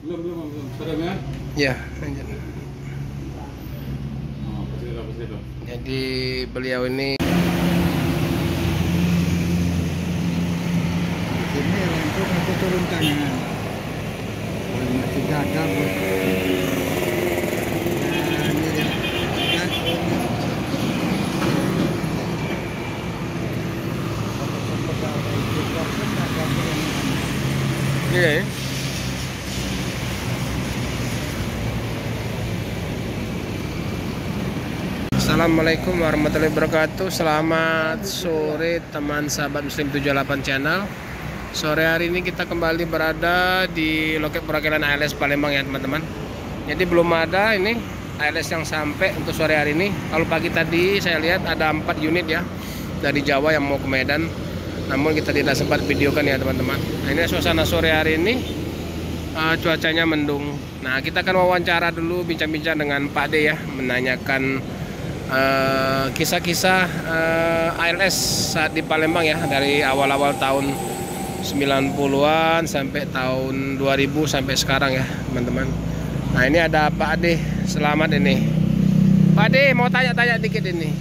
Belum. Serem ya? Ya. Oh, pas itu. Jadi beliau ini Ini langsung aku turun tangan. Kalau masih gagal, bos. Nah, ini dia. iya ya. Assalamualaikum warahmatullahi wabarakatuh. Selamat sore teman sahabat Muslim 78 channel. Sore hari ini kita kembali berada di loket perwakilan ALS Palembang ya teman-teman. Jadi belum ada ini ALS yang sampai untuk sore hari ini. Kalau pagi tadi saya lihat ada 4 unit ya dari Jawa yang mau ke Medan. Namun kita tidak sempat videokan ya teman-teman. Nah, ini suasana sore hari ini, cuacanya mendung. Nah, kita akan wawancara dulu, bincang-bincang dengan Pak D ya, menanyakan kisah-kisah ALS saat di Palembang ya, dari awal-awal tahun 90-an sampai tahun 2000 sampai sekarang ya teman-teman. Nah, ini ada Pak D, selamat ini. Pak D mau tanya-tanya dikit ini.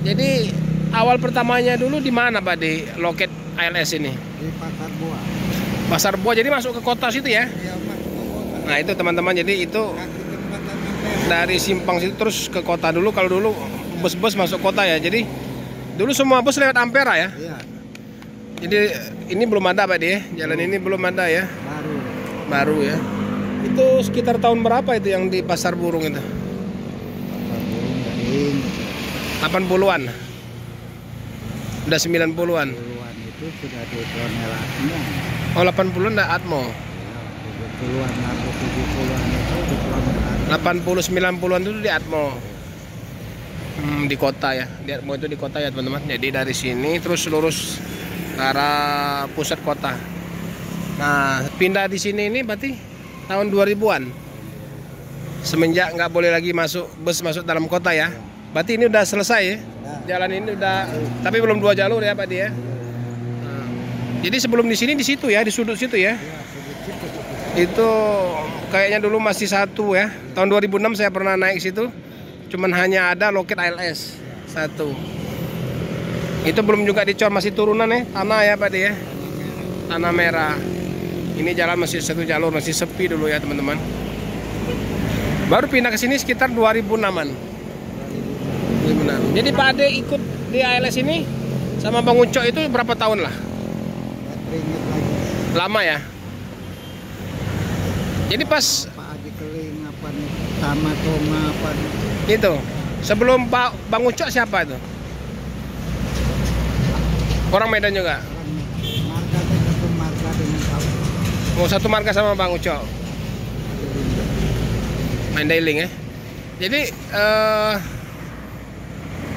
Jadi awal pertamanya dulu di mana Pak D loket ALS ini? Di Pasar Buah. Pasar Buah, jadi masuk ke kota situ ya? Iya, Mas. Nah itu teman-teman, jadi itu Kaki jembatan Ampera. dari simpang situ terus ke kota dulu. Kalau dulu bus-bus masuk kota ya, jadi dulu semua bus lewat Ampera ya. Iya, Jadi ini belum ada Pak D ya, jalan ini belum ada ya, baru. baru ya. Itu sekitar tahun berapa itu yang di Pasar Burung itu? Pasar Burung Gading. 80-an? Udah 90-an? Puluhan itu sudah di Tronelasinya. Oh 80-an ada Atmo. Ya, 70-an atau 70-an itu di Tronelasi. 80-90-an itu di Atmo. Di kota ya, di Atmo itu di kota ya teman-teman. Jadi dari sini terus lurus ke arah pusat kota. Nah pindah di sini ini berarti tahun 2000-an. Semenjak nggak boleh lagi bus masuk dalam kota ya. Berarti ini udah selesai ya. Jalan ini udah, tapi belum 2 jalur ya Pak D ya. Nah, jadi sebelum di sini di situ ya, di sudut situ ya. Itu kayaknya dulu masih satu ya. Tahun 2006 saya pernah naik situ. Cuman hanya ada loket ALS satu. Itu belum juga dicor, masih turunan ya, tanah ya Pak D ya. Tanah merah. Ini jalan masih satu jalur, masih sepi dulu ya teman-teman. Baru pindah ke sini sekitar 2006-an. Benar. Jadi Pak Ade ikut di ALS ini sama Bang Ucok itu berapa tahun lah? Teringat lagi. Lama ya? Jadi pas Pak Haji Keling apa nih? Sama Toma apa nih? itu, sebelum Bang Ucok siapa itu? Orang Medan juga? Markanya satu marka dengan tahu. Mau satu marga sama Bang Ucok? Mandailing ya? Jadi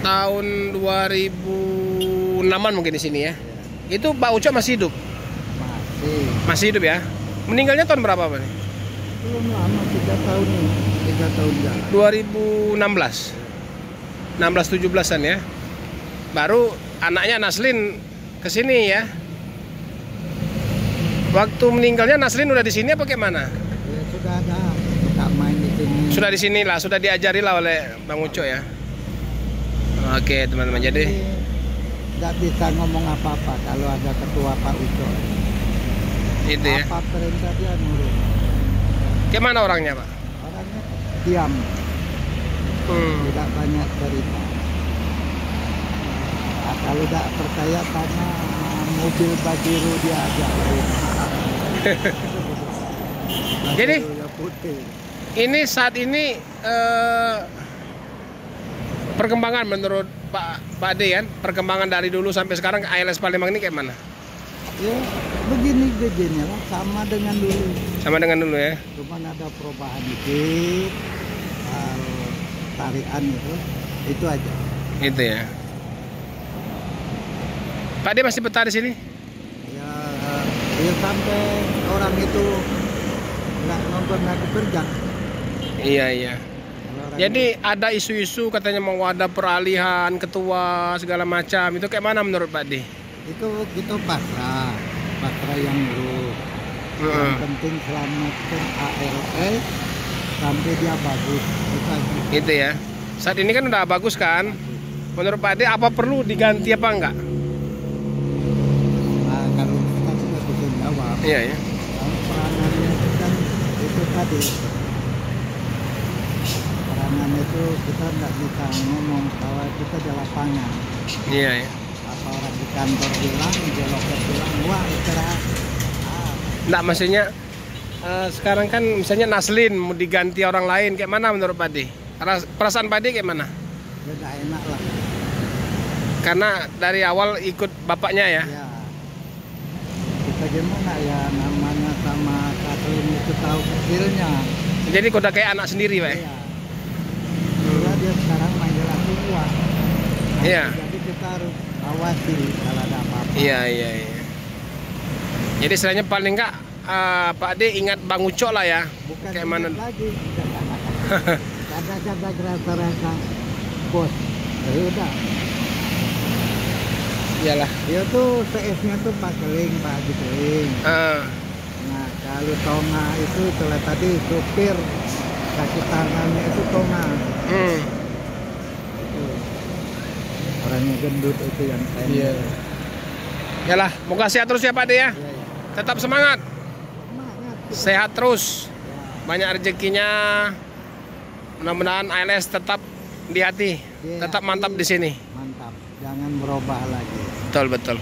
tahun 2006-an mungkin di sini ya. Itu Pak Ucok masih hidup? Masih hidup ya? Meninggalnya tahun berapa Pak? Belum lama, 3 tahun nih. 3 tahun jalan. 2016. 16-17an ya. Baru anaknya Naslin ke sini ya. Waktu meninggalnya Naslin udah di sini apa gimana? Ya sudah ada. Kita main di sini. Sudah di sini lah, sudah diajari lah oleh Bang Ucok ya. Oke teman-teman, jadi nggak bisa ngomong apa-apa kalau ada ketua Pak Uco. itu ya. Apa perintah dia nurut. Gimana orangnya Pak? Orangnya diam, tidak banyak cerita. Nah, kalau tidak percaya tanya mobil Bajiru dia aja. Jadi Bajirunya putih. ini saat ini perkembangan menurut Pak D kan, perkembangan dari dulu sampai sekarang ALS Palembang ini kayak mana? Ya begini lah, sama dengan dulu. Sama dengan dulu ya. Cuman ada perubahan dikit, tarian itu aja. Gitu ya. Pak D masih betah di sini? Ya, ya sampai orang itu nggak nonton lagi kerja. Iya. Kalau orang Jadi ada isu-isu katanya mau ada peralihan ketua segala macam. Itu kayak mana menurut Pak D? itu pasrah yang ngurus. Yang penting selamatkan ALS sampai dia bagus. Itu ya. Saat ini kan udah bagus kan? Menurut Pak Ade apa perlu diganti apa enggak? Nah, kalau kita sudah bisa jawab. Iya ya. Kalau peranannya itu kan itu tadi. Peranan itu kita nggak bisa ngomong kalau kita di lapangan. Iya ya. Apa orang di kantor bilang, di loket bilang, wah istirahat. Enggak, maksudnya sekarang kan misalnya Naslin mau diganti orang lain kayak mana menurut Pak Ade? Perasaan Pak Ade kayak mana? Ya nggak enak lah. Karena dari awal ikut bapaknya ya. Ya. Kita gimana ya namanya sama Katlin itu tahu kecilnya. Jadi udah kayak anak sendiri, Pak. Iya. Bila dia sekarang manggil aku tua. Iya. Jadi kita harus awasi kalau ada apa-apa. Iya. Jadi istilahnya paling enggak Pak Ade ingat Bang Ucok lah ya. Bukan kayak mana? lagi. Kadang-kadang rasa-rasa bos. Ya udah. Iyalah. Dia tuh CS-nya tuh Pak Keling, Pak Haji Keling. Nah, kalau Tonga itu setelah tadi supir kaki tangannya itu Tonga. Itu. Orangnya gendut itu yang saya. Iya. Yalah, moga sehat terus ya Pak Ade ya. Iya. Tetap semangat. Semangat. Sehat terus. Banyak rezekinya. Mudah-mudahan ALS tetap di hati. Iya, Tetap mantap di sini. Mantap. Jangan berubah lagi. Betul.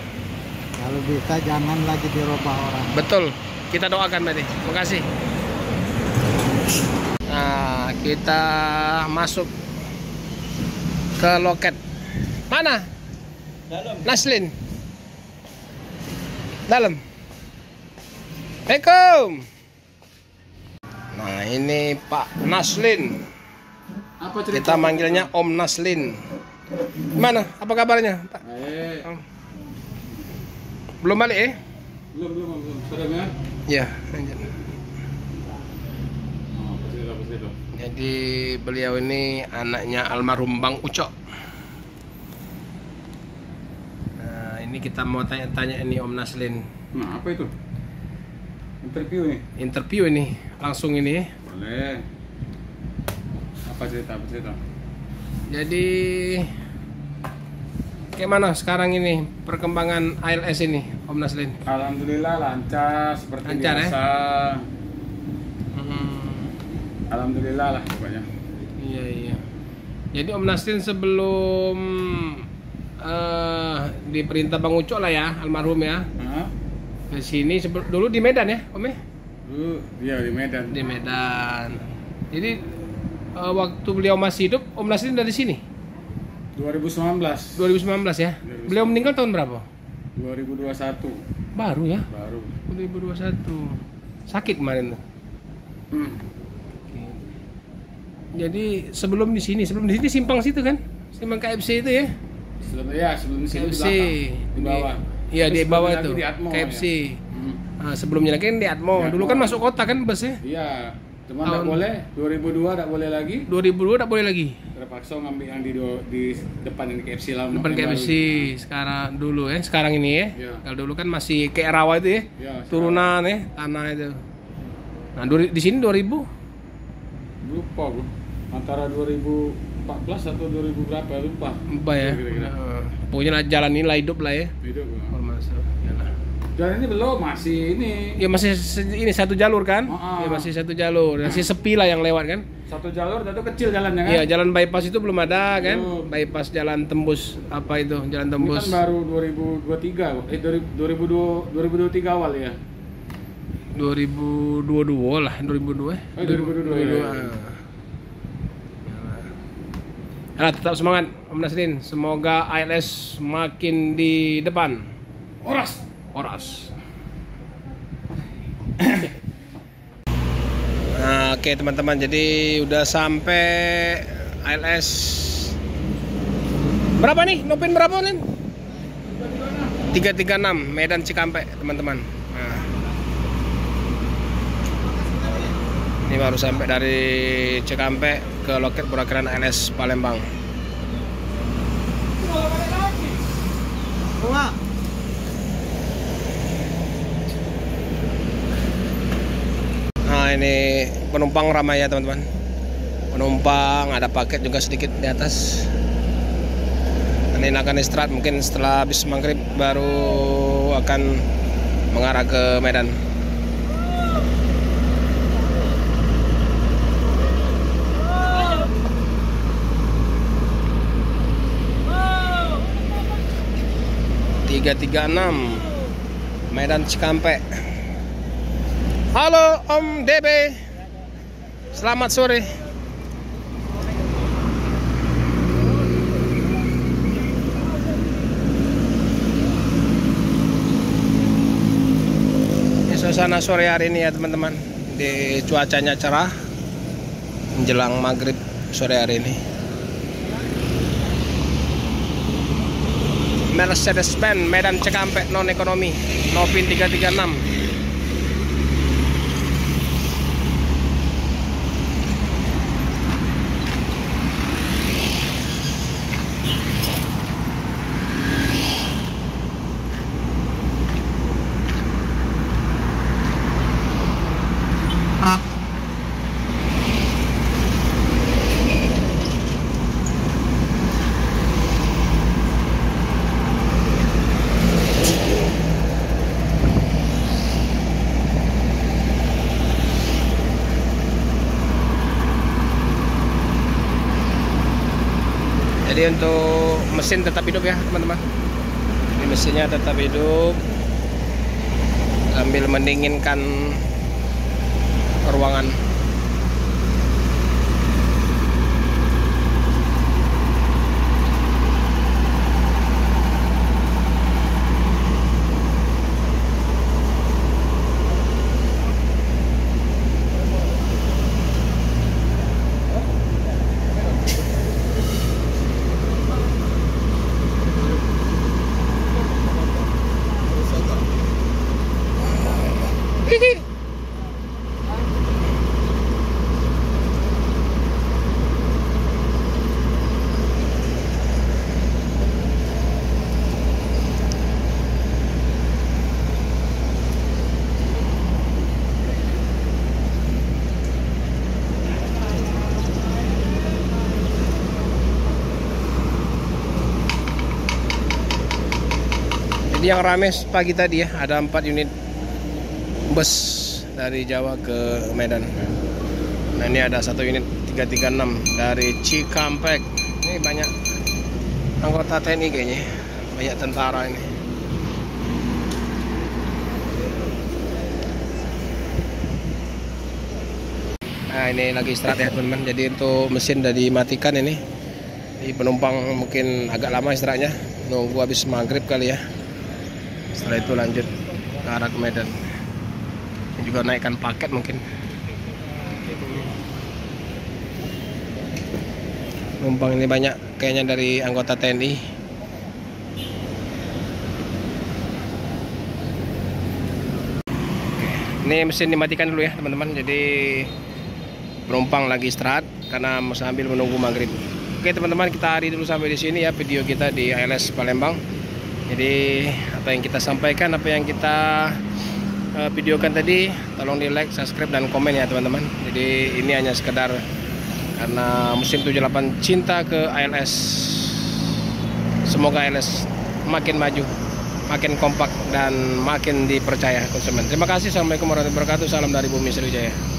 Kalau bisa jangan lagi dirubah orang. Betul. Kita doakan tadi. Terima kasih. Nah, kita masuk ke loket. Mana? Dalam. Naslin. Dalam. Assalamualaikum. Nah, ini Pak Naslin. Apa cerita? Kita manggilnya Om Naslin. Gimana? Apa kabarnya, Pak? Belum balik Belum. Serem ya? Ya. Apa cerita? Jadi beliau ini anaknya almarhum Bang Ucok. Nah, ini kita mau tanya-tanya ini Om Naslin. Nah, apa itu? Interview nih? Interview ini, langsung ini. Boleh. Apa cerita? Jadi kayak mana sekarang ini perkembangan ALS ini, Om Naslin? Alhamdulillah lancar seperti Lancar, biasa. Alhamdulillah lah pokoknya. Iya. Jadi Om Naslin sebelum diperintah Bang Ucok lah ya, almarhum ya. Ke sini dulu di Medan ya, Om ya? Dulu dia di Medan. Di Medan. Jadi waktu beliau masih hidup, Om Naslin dari sini? 2019. 2019 ya. Beliau meninggal tahun berapa? 2021. Baru ya? Baru. 2021. Sakit kemarin tuh. Jadi sebelum di sini simpang situ kan? Simpang KFC itu ya? Sebelum di sini KFC di bawah. Iya di Sebelumnya bawah lagi itu di Atmo, KFC. ya. Nah, sebelumnya lagi kan di Atmo. Di Dulu Atmo. kan masuk kota kan busnya? Iya, cuma Tahun- nggak boleh. 2002 nggak boleh lagi. 2002 tak boleh lagi. Terpaksa ngambil yang di depan ini KFC lah. Depan yang KFC baru. sekarang dulu ya, sekarang ini ya. Iya. Kalau dulu kan masih kayak rawa itu ya. Iya, Turunan ya, tanah itu. Nah, di sini 2000 lupa bro. Antara 2014 atau 2000 berapa lupa. apa ya? Kira-kira. Pokoknya lah, jalan ini lah hidup lah ya. Hidup. Bro. Masuk. Yalah. Dan ini belum masih ini. Ya masih ini satu jalur kan? Oh. Ya masih satu jalur. Masih sepi lah yang lewat kan? Satu jalur itu kecil jalannya kan? Iya, jalan bypass itu belum ada kan? Belum. Bypass jalan tembus apa itu? Jalan Ini tembus. kan baru 2023, 2023 awal ya. 2022 lah, 2002. 2022 ya. Nah, tetap semangat Om Naslin. Semoga ALS makin di depan. Oras. Nah, oke teman-teman, jadi udah sampai ALS. Berapa nih? Nopin berapa nih? 336 Medan Cikampek, teman-teman. Nah. Ini baru sampai dari Cikampek ke loket purwakilan ALS Palembang. Wah. Nah, ini penumpang ramai ya teman-teman. Penumpang, ada paket juga sedikit di atas. Ini akan istirahat, mungkin setelah habis maghrib baru akan mengarah ke Medan. Medan Cikampek. Halo Om DB, selamat sore. Ini suasana sore hari ini ya teman-teman. Di cuacanya cerah menjelang maghrib sore hari ini. Mercedes-Benz Medan Cikampek non ekonomi, Novin 336. Jadi untuk mesin tetap hidup ya teman-teman. Ini mesinnya tetap hidup sambil mendinginkan ruangan. Jadi yang rame pagi tadi ya, ada 4 unit bus dari Jawa ke Medan. Nah ini ada 1 unit 336 dari Cikampek. Ini banyak anggota TNI kayaknya, banyak tentara ini. Nah ini lagi istirahat ya teman-teman. Jadi untuk mesin udah dimatikan ini. Di penumpang mungkin agak lama istirahatnya, nunggu habis maghrib kali ya. Setelah itu lanjut ke arah ke Medan. Ini juga naikkan paket mungkin. Penumpang ini banyak kayaknya dari anggota TNI. Ini mesin dimatikan dulu ya teman-teman. Jadi penumpang lagi istirahat karena sambil menunggu maghrib. Oke teman-teman, kita hari dulu sampai di sini ya video kita di ALS Palembang. Jadi apa yang kita sampaikan, apa yang kita videokan tadi, tolong di like, subscribe, dan komen ya teman-teman. Jadi ini hanya sekedar karena musim 78 cinta ke ALS. Semoga ALS makin maju, makin kompak, dan makin dipercaya konsumen. Terima kasih. Assalamualaikum warahmatullahi wabarakatuh. Salam dari Bumi Sriwijaya.